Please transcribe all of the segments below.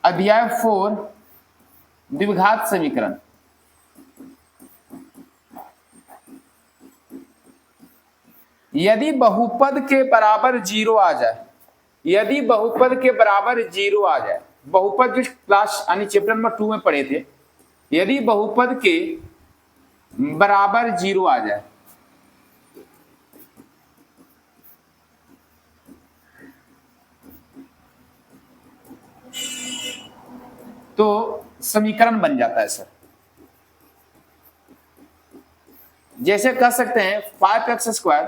अध्याय 4 द्विघात समीकरण। यदि बहुपद के बराबर जीरो आ जाए, यदि बहुपद के बराबर जीरो आ जाए, बहुपद जो क्लास यानी चैप्टर नंबर 2 में पढ़े थे, यदि बहुपद के बराबर जीरो आ जाए तो समीकरण बन जाता है सर। जैसे कह सकते हैं 5x²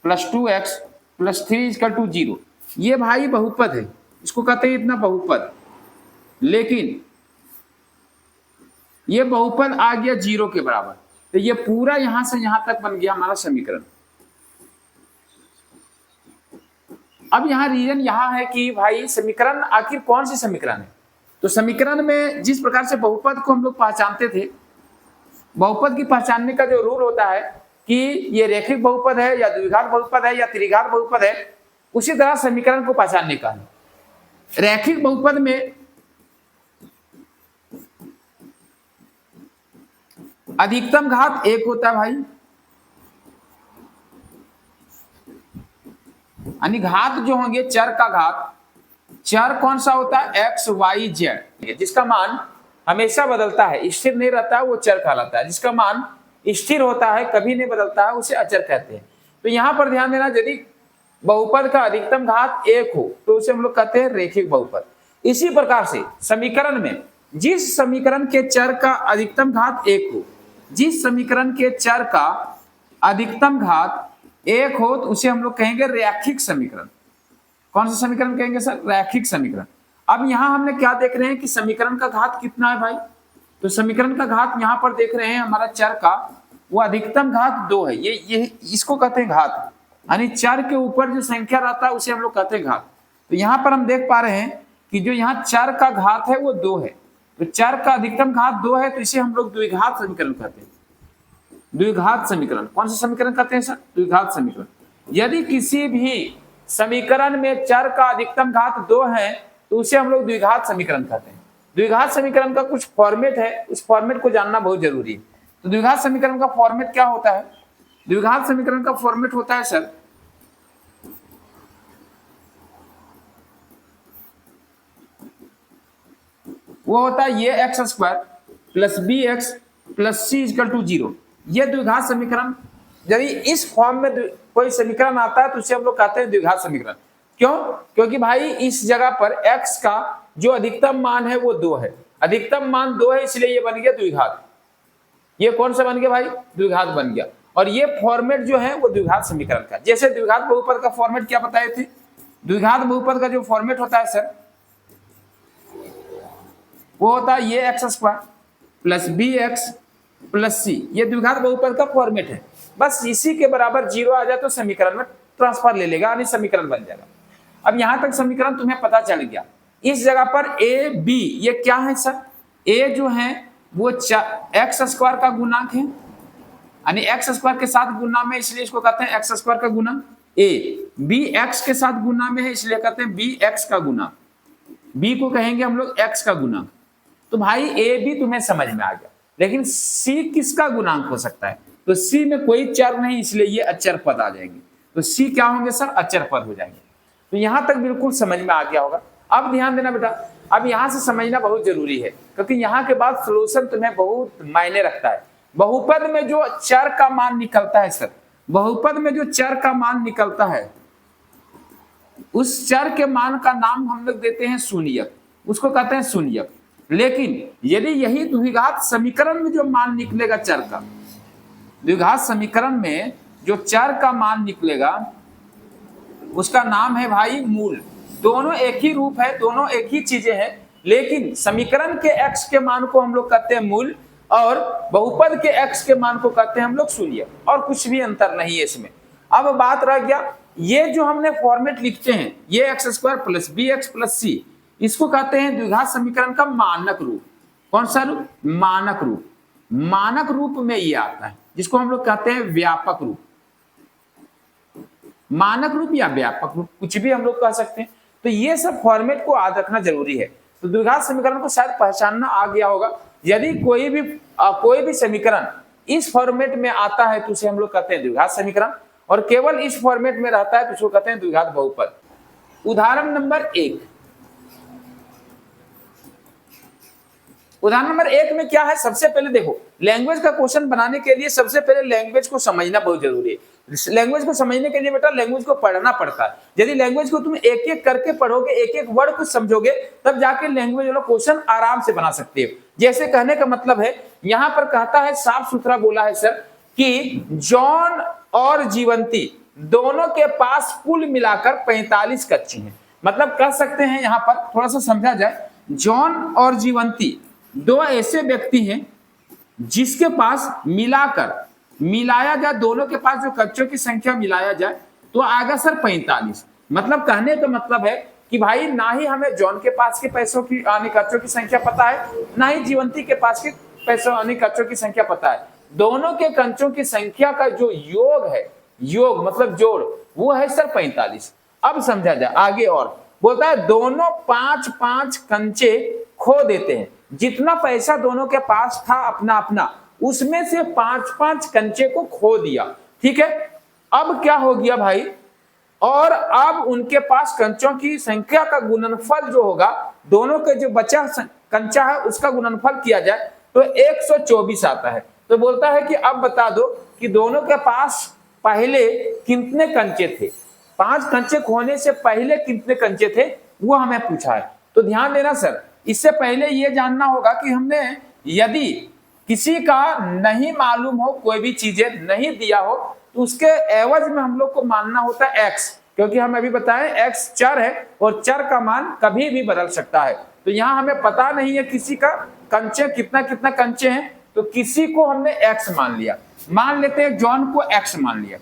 + 2x + 3 = 0। ये भाई बहुपद है, इसको कहते हैं इतना बहुपद, लेकिन ये बहुपद आ गया जीरो के बराबर, तो ये पूरा यहां से यहां तक बन गया हमारा समीकरण। अब यहां रीजन यहां है कि भाई समीकरण आखिर कौन सी समीकरण है। तो समीकरण में जिस प्रकार से बहुपद को हम लोग पहचानते थे, बहुपद की पहचानने का जो रूल होता है कि ये रैखिक बहुपद है या द्विघात बहुपद है या त्रिघात बहुपद है, उसी तरह समीकरण को पहचानने का है। रैखिक बहुपद में अधिकतम घात 1 होता है भाई, यानी घात जो होंगे चर का घात, चर कौन सा होता है x y z, जिसका मान हमेशा बदलता है, स्थिर नहीं रहता है, वो चर कहलाता है। जिसका मान स्थिर होता है, कभी नहीं बदलता है, उसे अचर कहते हैं। तो यहां पर ध्यान देना, यदि बहुपद का अधिकतम घात 1 हो तो उसे हम लोग कहते हैं रैखिक बहुपद। इसी प्रकार से समीकरण में जिस समीकरण के चर का अधिकतम घात 1 हो, जिस समीकरण के चर का अधिकतम घात 1 हो तो उसे हम लोग कहेंगे रैखिक समीकरण। कौन सा समीकरण कहेंगे सर? रैखिक समीकरण। अब यहां हमने क्या देख रहे हैं कि समीकरण का घात कितना है भाई, तो समीकरण का घात यहां पर देख रहे हैं हमारा चर का, वो अधिकतम घात 2 है। ये इसको कहते हैं घात, यानी चर के ऊपर जो संख्या रहता है उसे हम लोग कहते हैं घात। तो यहां पर हम देख पा रहे हैं कि जो यहाँ चर का घात है वो 2 है, तो चर का अधिकतम घात 2 है, तो इसे हम लोग द्विघात समीकरण कहते हैं। द्विघात समीकरण कौन सा समीकरण कहते हैं सर? द्विघात समीकरण। यदि किसी भी समीकरण में चर का अधिकतम घात 2 है तो उसे हम लोग द्विघात समीकरण कहते हैं। द्विघात समीकरण का कुछ फॉर्मेट है, उस फॉर्मेट को जानना बहुत जरूरी है। तो द्विघात समीकरण का फॉर्मेट क्या होता है? द्विघात समीकरण का फॉर्मेट होता है सर, वो होता है ये x² + bx + c = 0। ये द्विघात समीकरण, यदि इस फॉर्म में कोई समीकरण आता है तो उसे हम लोग कहते हैं द्विघात समीकरण। क्यों? क्योंकि भाई इस जगह पर x का जो अधिकतम मान है वो 2 है, अधिकतम मान 2 है, इसलिए ये बन गया द्विघात। ये कौन सा बन गया भाई? द्विघात बन गया। और ये फॉर्मेट जो है वो द्विघात समीकरण का। जैसे द्विघात बहुपद का फॉर्मेट क्या बताए थे? द्विघात बहुपद का जो फॉर्मेट होता है सर, वो होता है ये x² + bx + c। ये द्विघात बहुपद का फॉर्मेट है। बस इसी के बराबर जीरो आ जाए तो समीकरण में ट्रांसफर ले लेगा, यानी समीकरण बन जाएगा। अब यहां तक समीकरण तुम्हें पता चल गया। इस जगह पर a b ये क्या है सर? a जो है वो x² का गुणांक है, यानी x² के साथ गुना में, इसलिए इसको कहते हैं x² का गुना। a b x के साथ गुना में है, इसलिए कहते हैं bx का गुना। b को कहेंगे हम लोग x का गुना। तो भाई a b तुम्हें समझ में आ गया, लेकिन c किसका गुणांक हो सकता है? तो c में कोई चर नहीं, इसलिए ये अचर पद आ जाएंगे। तो c क्या होंगे सर? अचर पद हो जाएंगे। तो यहां तक बिल्कुल समझ में आ गया होगा। अब ध्यान देना बेटा, अब यहां से समझना बहुत जरूरी है, क्योंकि यहां के बाद सोल्यूशन तुम्हें बहुत मायने रखता है। बहुपद में जो चर का मान निकलता है सर, बहुपद में जो चर का मान निकलता है, उस चर के मान का नाम हम लोग देते हैं शून्यक, उसको कहते हैं शून्यक। लेकिन यदि यही द्विघात समीकरण में जो मान निकलेगा चर का, द्विघात समीकरण में जो चर का मान निकलेगा उसका नाम है भाई मूल। दोनों एक ही रूप है, दोनों एक ही चीजें हैं, लेकिन समीकरण के x के मान को हम लोग कहते हैं मूल, और बहुपद के x के मान को कहते हैं हम लोग शून्य, और कुछ भी अंतर नहीं है इसमें। अब बात रह गया, ये जो हमने फॉर्मेट लिखते हैं, ये x² + bx + c, इसको कहते हैं द्विघात समीकरण का मानक रूप। कौन सा रूप? मानक रूप। मानक रूप में ये आता है, जिसको हम लोग कहते हैं व्यापक रूप। मानक रूप या व्यापक रूप, कुछ भी हम लोग कह सकते हैं। तो ये सब फॉर्मेट को याद रखना जरूरी है। तो द्विघात समीकरण को शायद पहचानना आ गया होगा। यदि कोई भी समीकरण इस फॉर्मेट में आता है तो उसे हम लोग कहते हैं द्विघात समीकरण, और केवल इस फॉर्मेट में रहता है तो उसको कहते हैं द्विघात बहुपद। उदाहरण नंबर 1, उदाहरण नंबर 1 में क्या है, सबसे पहले देखो लैंग्वेज का क्वेश्चन बनाने के लिए सबसे पहले लैंग्वेज को समझना बहुत जरूरी है। लैंग्वेज को समझने के लिए बेटा लैंग्वेज को पढ़ना पड़ता है। यदि लैंग्वेज को तुम एक एक करके पढ़ोगे, एक एक वर्ड को समझोगे, तब जाके लैंग्वेज वाला क्वेश्चन आराम से बना सकते हो। जैसे कहने का मतलब है, यहां पर कहता है, साफ सुथरा बोला है सर कि जॉन और जीवंती दोनों के पास कुल मिलाकर 45 कच्चे हैं। मतलब कह सकते हैं, यहां पर थोड़ा सा समझा जाए, जॉन और जीवंती दो ऐसे व्यक्ति हैं जिसके पास मिलाया जाए, दोनों के पास जो कच्चों की संख्या मिलाया जाए तो आएगा सर 45। मतलब कहने का मतलब है कि भाई ना ही हमें जॉन के पास के पैसों की कच्चों की संख्या पता है, ना ही जीवंती के पास के पैसों कच्चों की संख्या पता है। दोनों के कंचों की संख्या का जो योग है, योग मतलब जोड़, वो है सर 45। अब समझा जाए आगे, और बोलता है दोनों 5-5 कंचे खो देते हैं। जितना पैसा दोनों के पास था अपना अपना, उसमें से 5-5 कंचे को खो दिया। ठीक है, अब क्या हो गया भाई, और अब उनके पास कंचों की संख्या का गुणनफल जो होगा, दोनों के जो बचा कंचा है उसका गुणनफल किया जाए तो 124 आता है। तो बोलता है कि अब बता दो कि दोनों के पास पहले कितने कंचे थे, 5 कंचे खोने से पहले कितने कंचे थे, वो हमें पूछा है। तो ध्यान देना सर, इससे पहले ये जानना होगा कि हमने यदि किसी का नहीं मालूम हो, कोई भी चीजें नहीं दिया हो, तो उसके एवज में हम लोग को मानना होता है x, क्योंकि हम अभी बताएं x चर है और चर का मान कभी भी बदल सकता है। तो यहाँ हमें पता नहीं है किसी का कंचे कितना कितना कंचे हैं, तो किसी को हमने x मान लिया। मान लेते हैं जॉन को x मान लिया।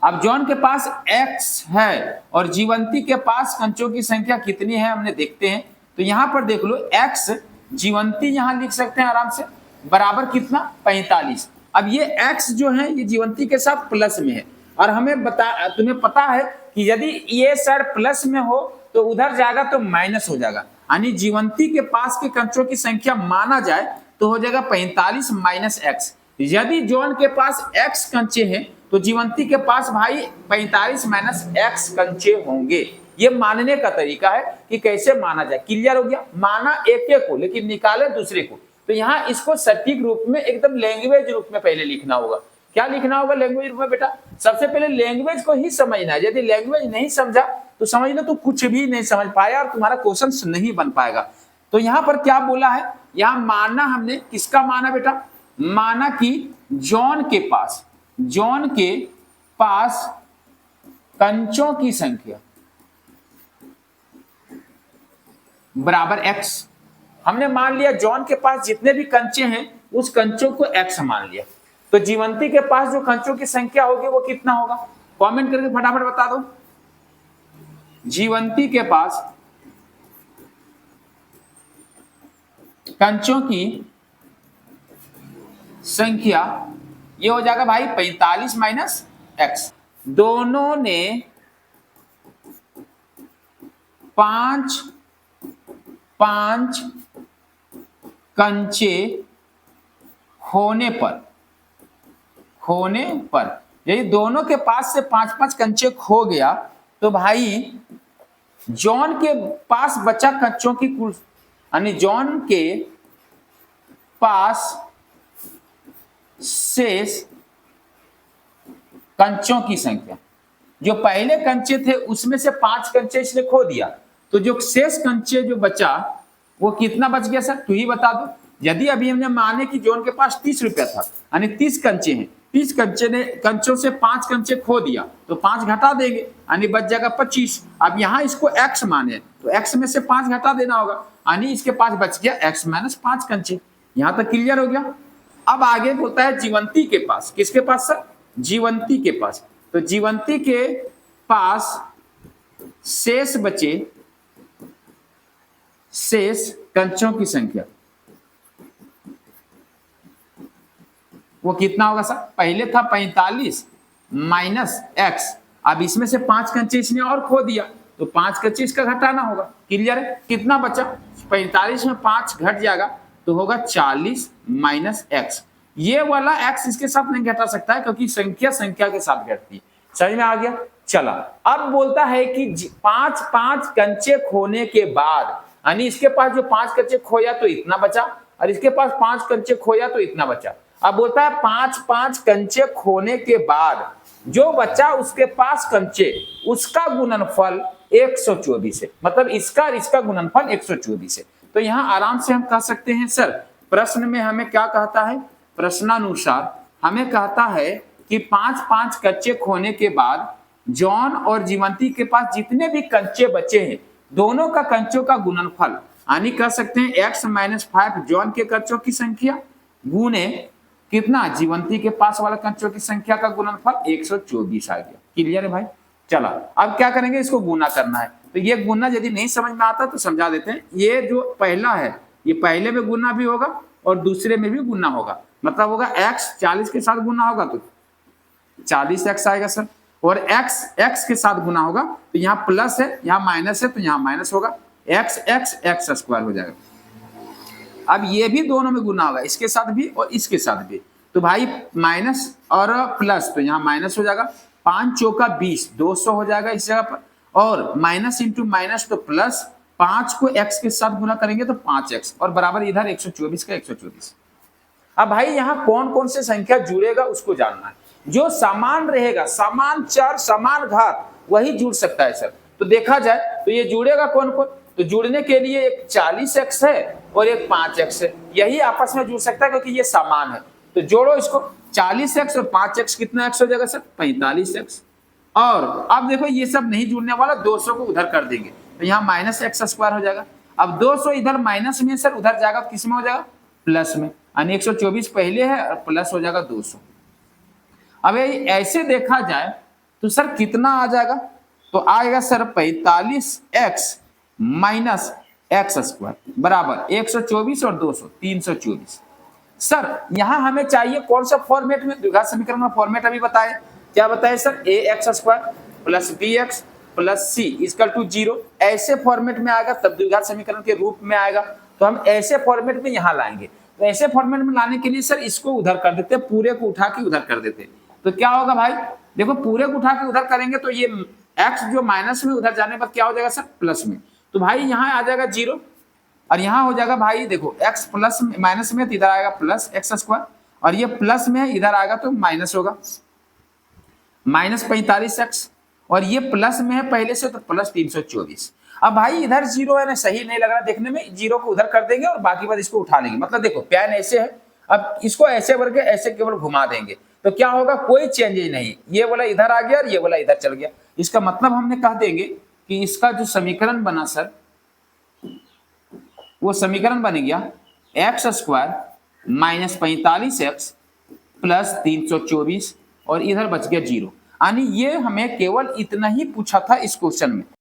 अब जॉन के पास x है और जीवंती के पास कंचों की संख्या कितनी है हमने देखते हैं। तो यहां पर देख लो, x जीवंती यहां लिख सकते हैं आराम से, बराबर कितना 45। अब ये x जो है ये जीवंती के साथ प्लस में है, और हमें तुम्हें पता है कि यदि ये सर प्लस में हो तो उधर जाएगा तो माइनस हो जाएगा, यानी जीवंती के पास के कंचों की संख्या माना जाए तो हो जाएगा 45 माइनस x। यदि जॉन के पास x कंचे हैं तो जीवंती के पास भाई 45 माइनस x कंचे होंगे। ये मानने का तरीका है कि कैसे माना जाए। क्लियर हो गया, माना एक को लेकिन निकाले दूसरे को। तो यहाँ इसको सटीक रूप में एकदम लैंग्वेज रूप में पहले लिखना होगा। क्या लिखना होगा लैंग्वेज रूप में बेटा? सबसे पहले लैंग्वेज को ही समझना है। यदि लैंग्वेज नहीं समझा तो समझ लो तो कुछ भी नहीं समझ पाया और तुम्हारा क्वेश्चन नहीं बन पाएगा। तो यहाँ पर क्या बोला है, यहाँ माना हमने किसका माना बेटा? माना कि जॉन के पास कंचों की संख्या बराबर x। हमने मान लिया जॉन के पास जितने भी कंचे हैं उस कंचों को x मान लिया। तो जीवंती के पास जो कंचों की संख्या होगी वो कितना होगा? कमेंट करके फटाफट बता दो। जीवंती के पास कंचों की संख्या ये हो जाएगा भाई 45 माइनस x। दोनों ने 5 कंचे होने पर यदि दोनों के पास से 5 कंचे खो गया तो भाई जॉन के पास बचा कंचों की कुल, यानी जॉन के पास शेष कंचों की संख्या, जो पहले कंचे थे उसमें से 5 कंचे इसने खो दिया, तो जो शेष कंचे जो बचा वो कितना बच गया सर? तू ही बता दो। यदि अभी हमने माने कि जॉन के पास 30 रुपया था, यानी 30 कंचे हैं, 30 कंचों से 5 कंचे खो दिया तो 5 घटा देंगे, यानी बच जाएगा 25। अब यहाँ इसको x माने तो x में से 5 घटा देना होगा, यानी इसके पास बच गया x माइनस 5 कंचे। यहाँ तक क्लियर हो गया। अब आगे बोलता है जीवंती के पास, किसके पास सर? जीवंती के पास। तो जीवंती के पास शेष बचे शेष कंचों की संख्या वो कितना होगा सर? पहले था 45 माइनस x, अब इसमें से 5 कंचे इसने और खो दिया तो 5 कंचे इसका घटाना होगा। क्लियर है? कितना बचा? 45 में 5 घट जाएगा तो होगा 40 माइनस एक्स। ये वाला एक्स इसके साथ नहीं घटा सकता है क्योंकि संख्या संख्या के साथ घटती है। समझ में आ गया? चला, अब बोलता है कि 5 कंचे खोने के बाद, यानी इसके पास जो 5 कंचे खोया तो इतना बचा और इसके पास 5 कंचे खोया तो इतना बचा। अब बोलता है 5 कंचे खोने के बाद जो बचा उसके पास कंचे, उसका गुणनफल 124 है, मतलब इसका और इसका गुणनफल 124 है। तो यहां आराम से हम कह सकते हैं सर प्रश्न में हमें क्या कहता है, प्रश्नानुसार हमें कहता है कि 5 कच्चे खोने के बाद जॉन और जीवंती के पास जितने भी कंचे बचे हैं दोनों का कंचों का गुणनफल, यानी कह सकते हैं x माइनस 5 जॉन के कंचों की संख्या गुने कितना जीवंती के पास वाला कंचों की संख्या का गुणनफल 124 आ गया। क्लियर है भाई? चला, अब क्या करेंगे, इसको गुना करना है। तो ये गुना यदि नहीं समझ में आता तो समझा देते हैं। ये जो पहला है ये पहले में गुना भी होगा और दूसरे में भी गुना होगा, मतलब होगा x 40 के साथ गुना होगा तो 40x आएगा सर, और x के साथ गुना होगा तो यहाँ प्लस है यहाँ माइनस है तो यहाँ माइनस होगा, x स्क्वायर हो जाएगा। अब ये भी दोनों में गुना होगा, इसके साथ भी और इसके साथ भी, तो भाई माइनस और प्लस तो यहाँ माइनस हो जाएगा, 5 चौका 20 200 हो जाएगा इस जगह पर, और माइनस इंटू माइनस तो प्लस, 5 को x के साथ गुना करेंगे तो 5x और बराबर इधर 124 का 124। अब भाई यहाँ कौन कौन से संख्या जुड़ेगा उसको जानना है। जो समान रहेगा, समान चर समान घात, वही जुड़ सकता है सर। तो देखा जाए तो ये जुड़ेगा कौन कौन, तो जुड़ने के लिए एक 40x है और एक 5x है, यही आपस में जुड़ सकता है क्योंकि ये समान है। तो जोड़ो इसको, 40x और 5x कितना x हो जाएगा सर, 45x। और अब देखो ये सब नहीं जुड़ने वाला, 200 को उधर कर देंगे तो यहाँ माइनस एक्स स्क्वायर हो जाएगा। अब 200 इधर माइनस में सर उधर जाएगा, किस में हो जाएगा, प्लस में, यानी 124 पहले है और प्लस हो जाएगा 200। अब ऐसे देखा जाए तो सर कितना आ जाएगा, तो आएगा sir 45x minus x square बराबर 124 और 200 324। सर यहां हमें चाहिए कौन सा फॉर्मेट में, द्विघात समीकरण में फॉर्मेट अभी बताए, क्या बताए sir, ax square plus bx plus c equal to 0, ऐसे फॉर्मेट में आएगा तब द्विघात समीकरण के रूप में आएगा। तो हम ऐसे फॉर्मेट में यहां लाएंगे, तो ऐसे फॉर्मेट में लाने के लिए सर इसको उधर कर देते, पूरे को उठा के उधर कर देते। तो क्या होगा भाई, देखो पूरे को उठा के उधर करेंगे तो ये x जो माइनस में उधर जाने पर क्या हो जाएगा सर, प्लस में, तो भाई यहाँ आ जाएगा 0 और यहाँ हो जाएगा भाई देखो x प्लस माइनस में तो इधर आएगा प्लस एक्स स्क्वायर, और ये प्लस में है इधर आएगा तो माइनस होगा माइनस 45x, और ये प्लस में है पहले से तो प्लस 324। अब भाई इधर 0 है ना, सही नहीं लग रहा देखने में, 0 को उधर कर देंगे और बाकी बात इसको उठा लेंगे। मतलब देखो प्यान ऐसे है, अब इसको ऐसे करके ऐसे केवल घुमा देंगे तो क्या होगा, कोई चेंजेज नहीं, ये वाला इधर आ गया और ये वाला इधर चल गया। इसका मतलब हमने कह देंगे कि इसका जो समीकरण बना सर, वो समीकरण बन गया x square minus 45x plus 324 और इधर बच गया 0। यानी ये हमें केवल इतना ही पूछा था इस क्वेश्चन में।